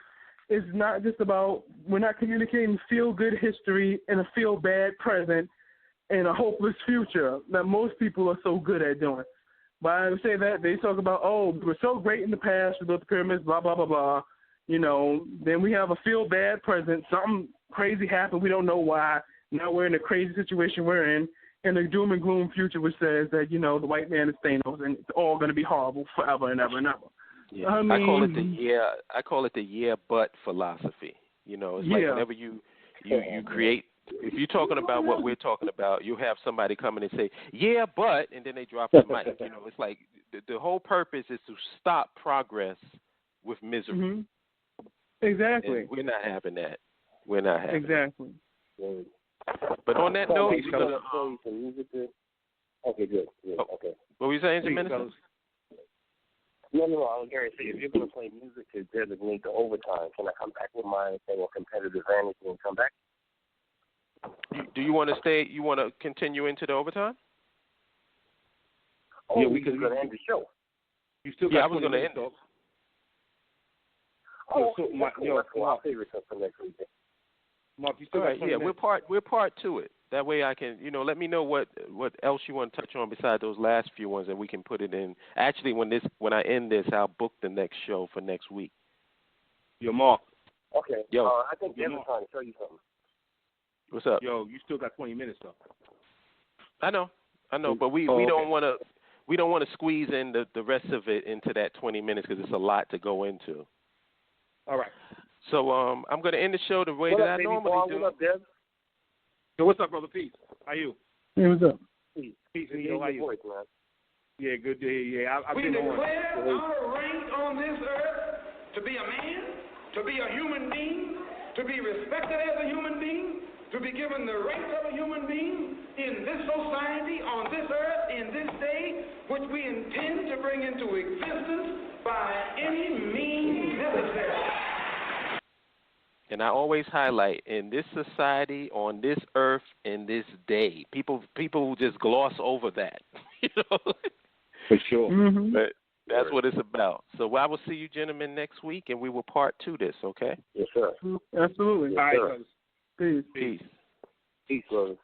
It's not just about, we're not communicating feel-good history and a feel-bad present and a hopeless future that most people are so good at doing. But I say that, they talk about, oh, we were so great in the past, we built the pyramids, blah, blah, blah, blah. Then we have a feel-bad present, something crazy happened, we don't know why. Now we're in a crazy situation we're in, and a doom and gloom future which says that, the white man is Thanos and it's all going to be horrible forever and ever and ever. Yeah. I call it the yeah but philosophy. It's like whenever you create, if you're talking about what we're talking about, you have somebody come in and say, yeah, but, and then they drop the mic. It's like the whole purpose is to stop progress with misery. Mm-hmm. Exactly. And we're not having that. We're not having exactly. That. But on that note, we're going to play some music. Okay, good. Okay. What were you saying, Minister? No, I was going to say, if you're going to play music to designate the overtime, can I come back with my thing on competitive advantage and come back? Do you want to stay? You want to continue into the overtime? Oh, yeah, we could end the show. You still got I was going to end it. Oh, so my favorite stuff for next week. Mark, you still got 20 minutes. we're part to it. That way I can, let me know what else you want to touch on besides those last few ones, and we can put it in. Actually, when I end this, I'll book the next show for next week. Yo, Mark. Okay. Yo. I think Devin's trying to tell you something. What's up? Yo, you still got 20 minutes though. I know, but we don't want to squeeze in the rest of it into that 20 minutes because it's a lot to go into. All right. So I'm going to end the show the way I normally do. What up, Dev? So what's up, brother? Peace. How you? Hey, what's up? Peace. And how you? Voice, man. Yeah, good to hear. Yeah, I've been on. We declare our right on this earth to be a man, to be a human being, to be respected as a human being, to be given the rights of a human being in this society, on this earth, in this day, which we intend to bring into existence by any means necessary. And I always highlight, in this society, on this earth, in this day, people just gloss over that, For sure. Mm-hmm. But that's what it's about. So I will see you gentlemen next week, and we will part to this, okay? Yes, sir. Absolutely. Yes, All right, sir. brothers. Peace. Peace. Peace, brother.